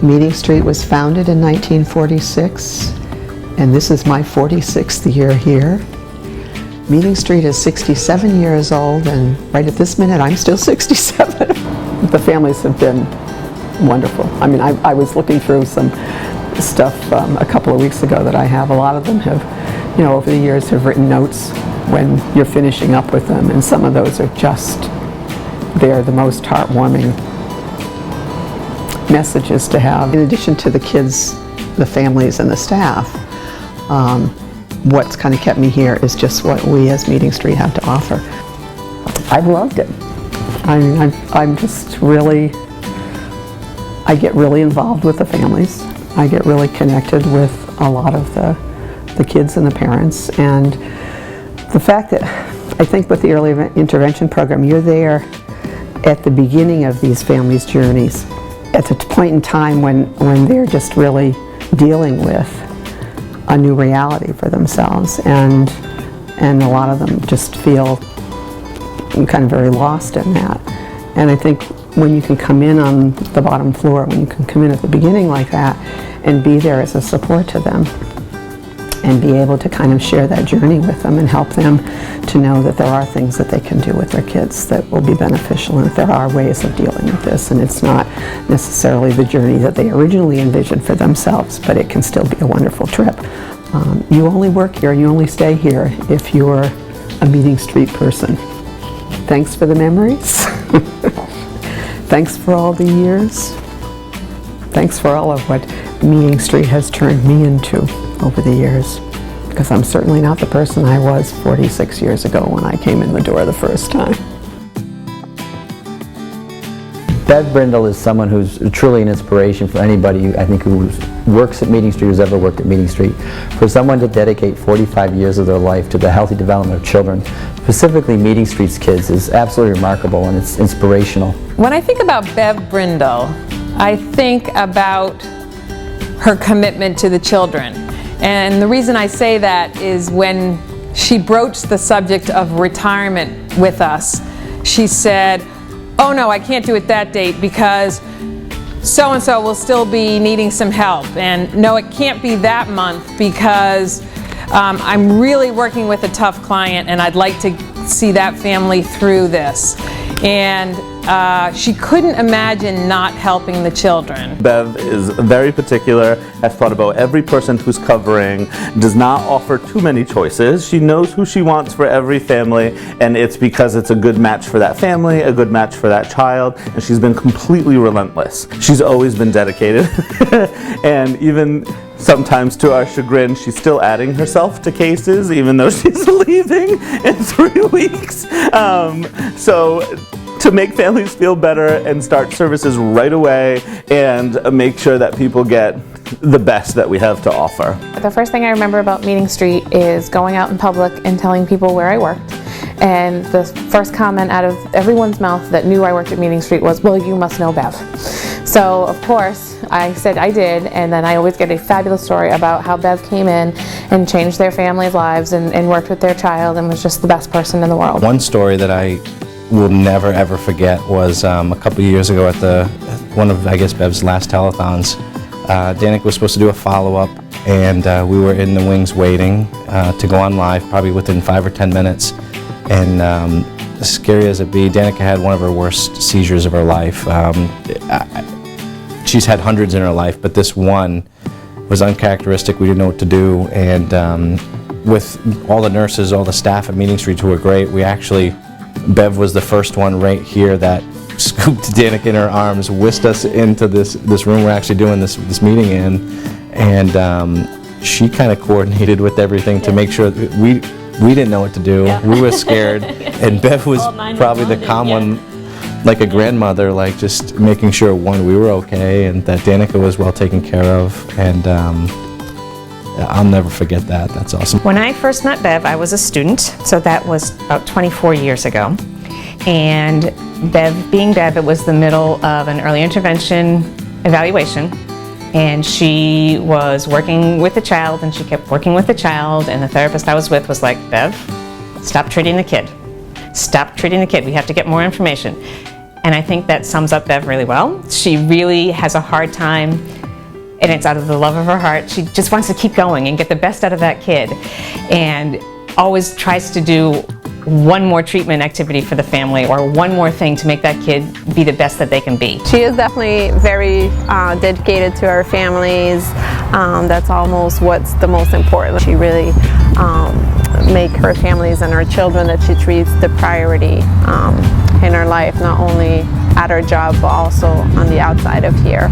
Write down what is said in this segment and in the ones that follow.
Meeting Street was founded in 1946, and this is my 46th year here. Meeting Street is 67 years old, and right at this minute, I'm still 67. The families have been wonderful. I mean, I was looking through some stuff a couple of weeks ago that I have. A lot of them have, you know, over the years have written notes when you're finishing up with them, and some of those are just, they're the most heartwarming messages to have. In addition to the kids, the families, and the staff, what's kind of kept me here is just what we as Meeting Street have to offer. I've loved it. I mean, I'm just really, I get really involved with the families. I get really connected with a lot of the kids and the parents, and the fact that I think with the early intervention program, you're there at the beginning of these families' journeys, at the point in time when they're just really dealing with a new reality for themselves, and a lot of them just feel kind of very lost in that. And I think when you can come in on the bottom floor, when you can come in at the beginning like that and be there as a support to them and be able to kind of share that journey with them and help them to know that there are things that they can do with their kids that will be beneficial, and that there are ways of dealing with this, and it's not necessarily the journey that they originally envisioned for themselves, but it can still be a wonderful trip. You only work here, you only stay here if you're a Meeting Street person. Thanks for the memories. Thanks for all the years. Thanks for all of what Meeting Street has turned me into over the years, because I'm certainly not the person I was 46 years ago when I came in the door the first time. Bev Brindle is someone who's truly an inspiration for anybody, I think, who works at Meeting Street, who's ever worked at Meeting Street. For someone to dedicate 45 years of their life to the healthy development of children, specifically Meeting Street's kids, is absolutely remarkable, and it's inspirational. When I think about Bev Brindle, I think about her commitment to the children. And the reason I say that is when she broached the subject of retirement with us, she said, "Oh no, I can't do it that date because so-and-so will still be needing some help. And no, it can't be that month because I'm really working with a tough client and I'd like to see that family through this." And she couldn't imagine not helping the children. Bev is very particular, has thought about every person who's covering, does not offer too many choices. She knows who she wants for every family, and it's because it's a good match for that family, a good match for that child, and she's been completely relentless. She's always been dedicated, and even sometimes to our chagrin, she's still adding herself to cases, even though she's leaving in 3 weeks. So to make families feel better and start services right away and make sure that people get the best that we have to offer. The first thing I remember about Meeting Street is going out in public and telling people where I worked. And the first comment out of everyone's mouth that knew I worked at Meeting Street was, "Well, you must know Bev." So of course I said I did, and then I always get a fabulous story about how Bev came in and changed their family's lives and worked with their child and was just the best person in the world. One story that I will never ever forget was a couple of years ago at one of, I guess, Bev's last telethons. Danica was supposed to do a follow-up, and we were in the wings waiting to go on live, probably within 5 or 10 minutes. And as scary as it be, Danica had one of her worst seizures of her life. She's had hundreds in her life, but this one was uncharacteristic. We didn't know what to do, and with all the nurses, all the staff at Meeting Street who were great, Bev was the first one right here that scooped Danica in her arms, whisked us into this room we're actually doing this meeting in, and she kind of coordinated with everything to make sure that we didn't know what to do. Yeah. We were scared, and Bev was probably the calm one, like a grandmother, like just making sure, one, we were okay, and that Danica was well taken care of, and I'll never forget that. That's awesome. When I first met Bev, I was a student, so that was about 24 years ago. And being Bev, it was the middle of an early intervention evaluation, and she was working with the child, and she kept working with the child, and the therapist I was with was like, "Bev, stop treating the kid. Stop treating the kid. We have to get more information." And I think that sums up Bev really well. She really has a hard time, and it's out of the love of her heart. She just wants to keep going and get the best out of that kid, and always tries to do one more treatment activity for the family or one more thing to make that kid be the best that they can be. She is definitely very dedicated to her families. That's almost what's the most important. She really make her families and her children that she treats the priority in her life, not only at her job but also on the outside of here.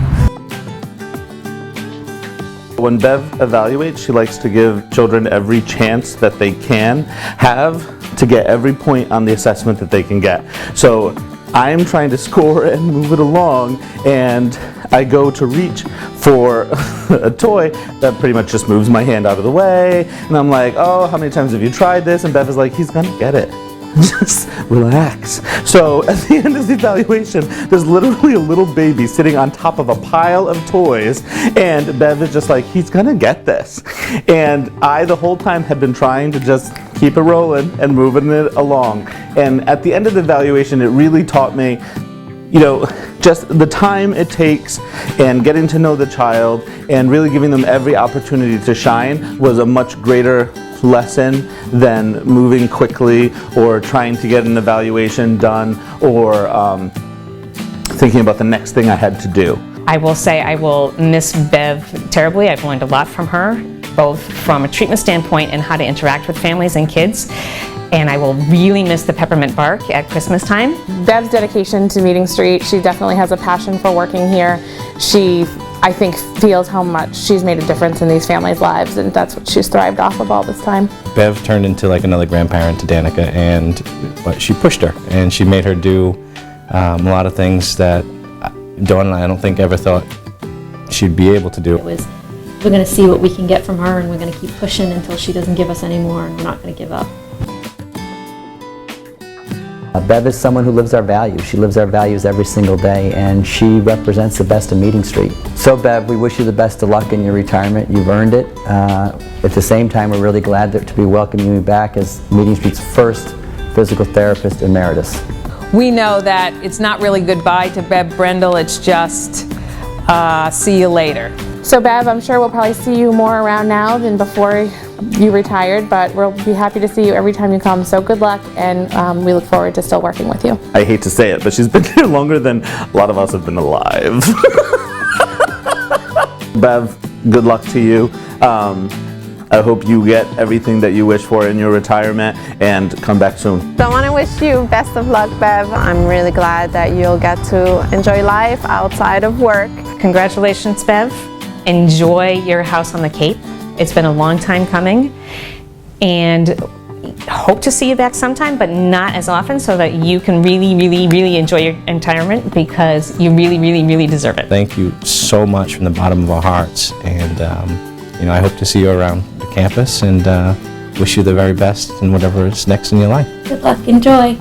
When Bev evaluates, she likes to give children every chance that they can have to get every point on the assessment that they can get. So I'm trying to score and move it along, and I go to reach for a toy that pretty much just moves my hand out of the way, and I'm like, oh, how many times have you tried this? And Bev is like, he's gonna get it. Just relax. So at the end of the evaluation, there's literally a little baby sitting on top of a pile of toys, and Bev is just like, he's gonna get this. And I, the whole time, had been trying to just keep it rolling and moving it along. And at the end of the evaluation, it really taught me, you know, just the time it takes and getting to know the child and really giving them every opportunity to shine was a much greater lesson than moving quickly or trying to get an evaluation done or thinking about the next thing I had to do. I will say I will miss Bev terribly. I've learned a lot from her, both from a treatment standpoint and how to interact with families and kids. And I will really miss the peppermint bark at Christmas time. Bev's dedication to Meeting Street, she definitely has a passion for working here. She, I think, feels how much she's made a difference in these families' lives, and that's what she's thrived off of all this time. Bev turned into like another grandparent to Danica, but she pushed her, and she made her do a lot of things that Dawn and I don't think ever thought she'd be able to do. It was, we're going to see what we can get from her, and we're going to keep pushing until she doesn't give us any more, and we're not going to give up. Bev is someone who lives our values. She lives our values every single day, and she represents the best of Meeting Street. So Bev, we wish you the best of luck in your retirement. You've earned it. At the same time, we're really glad to be welcoming you back as Meeting Street's first physical therapist emeritus. We know that it's not really goodbye to Bev Brindle, it's just see you later. So Bev, I'm sure we'll probably see you more around now than before you retired, but we'll be happy to see you every time you come. So good luck, and we look forward to still working with you. I hate to say it, but she's been here longer than a lot of us have been alive. Bev, good luck to you. I hope you get everything that you wish for in your retirement and come back soon. So I want to wish you best of luck, Bev. I'm really glad that you'll get to enjoy life outside of work. Congratulations, Bev. Enjoy your house on the Cape. It's been a long time coming, and hope to see you back sometime, but not as often, so that you can really, really, really enjoy your retirement, because you really, really, really deserve it. Thank you so much from the bottom of our hearts, and you know, I hope to see you around the campus, and wish you the very best in whatever is next in your life. Good luck, enjoy.